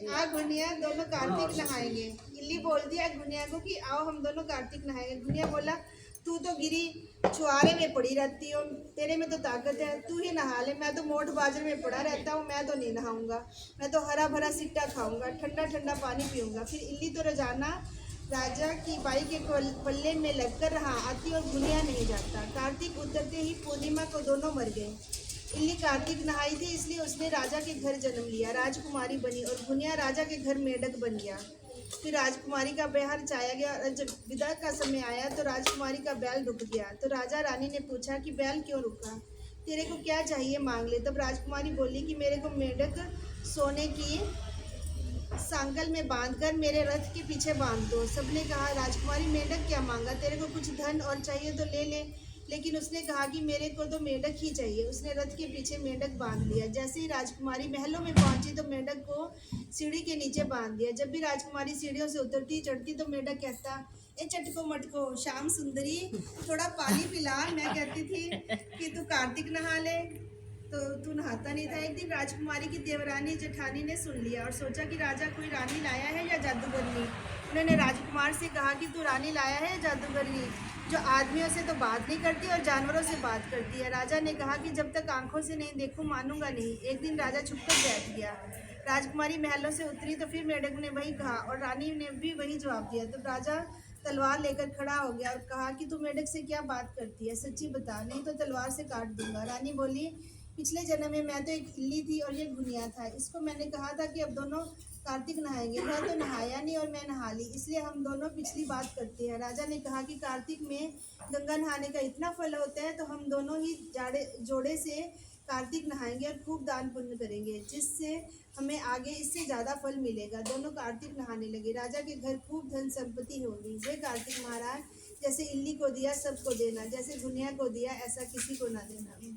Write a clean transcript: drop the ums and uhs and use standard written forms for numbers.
आज गुनिया दोनों कार्तिक नहाएंगे। इल्ली बोल दिया गुनिया को कि आओ हम दोनों कार्तिक नहाएंगे। गुनिया बोला तू तो गिरी छुआरे में पड़ी रहती हो, तेरे में तो ताकत है, तू ही नहा ले। मैं तो मोट बाजरे में पड़ा रहता हूँ, मैं तो नहीं नहाऊंगा। मैं तो हरा भरा सिट्टा खाऊंगा, ठंडा ठंडा पानी पीऊंगा। फिर इल्ली तो रोजाना राजा की बाई के पल्ले में लगकर रहा आती और गुनिया नहीं जाता। कार्तिक उतरते ही पूर्णिमा को दोनों मर गए। इल्ली कार्तिक नहाई थी इसलिए उसने राजा के घर जन्म लिया, राजकुमारी बनी, और गुनिया राजा के घर मेढक बन गया। फिर राजकुमारी का ब्याह रचाया गया और जब विदा का समय आया तो राजकुमारी का बैल रुक गया। तो राजा रानी ने पूछा कि बैल क्यों रुका, तेरे को क्या चाहिए मांग ले। तब राजकुमारी बोली कि मेरे को मेढक सोने की सांकल में बांधकर मेरे रथ के पीछे बांध दो। सबने कहा राजकुमारी मेढक क्या मांगा, तेरे को कुछ धन और चाहिए तो ले ले। लेकिन उसने कहा कि मेरे को तो मेढक ही चाहिए। उसने रथ के पीछे मेढक बांध लिया। जैसे ही राजकुमारी महलों में पहुंची तो मेढक को सीढ़ी के नीचे बांध दिया। जब भी राजकुमारी सीढ़ियों से उतरती चढ़ती तो मेढक कहता, ए चटको मटको श्याम सुंदरी थोड़ा पानी पिला। मैं कहती थी कि तू कार्तिक नहा ले तो तू नहाता नहीं था। एक दिन राजकुमारी की देवरानी जेठानी ने सुन लिया और सोचा कि राजा कोई रानी लाया है या जादूगरनी। उन्होंने राजकुमार से कहा कि तू रानी लाया है या जादूगरनी जो आदमियों से तो बात नहीं करती और जानवरों से बात करती है। राजा ने कहा कि जब तक आंखों से नहीं देखूं मानूंगा नहीं। एक दिन राजा छुपकर बैठ गया। राजकुमारी महलों से उतरी तो फिर मेढक ने वही कहा और रानी ने भी वही जवाब दिया। तो राजा तलवार लेकर खड़ा हो गया और कहा कि तू मेढक से क्या बात करती है, सच्ची बता, नहीं तो तलवार से काट दूंगा। रानी बोली, पिछले जन्म में मैं तो एक इल्ली थी और ये गुनिया था। इसको मैंने कहा था कि अब दोनों कार्तिक नहाएंगे, मैं तो नहाया नहीं और मैं नहा ली, इसलिए हम दोनों पिछली बात करते हैं। राजा ने कहा कि कार्तिक में गंगा नहाने का इतना फल होता है तो हम दोनों ही जोड़े से कार्तिक नहाएंगे और खूब दान पुण्य करेंगे, जिससे हमें आगे इससे ज़्यादा फल मिलेगा। दोनों कार्तिक नहाने लगे। राजा के घर खूब धन संपत्ति होगी। जय कार्तिक महाराज, जैसे इल्ली को दिया सबको देना, जैसे गुनिया को दिया ऐसा किसी को ना देना।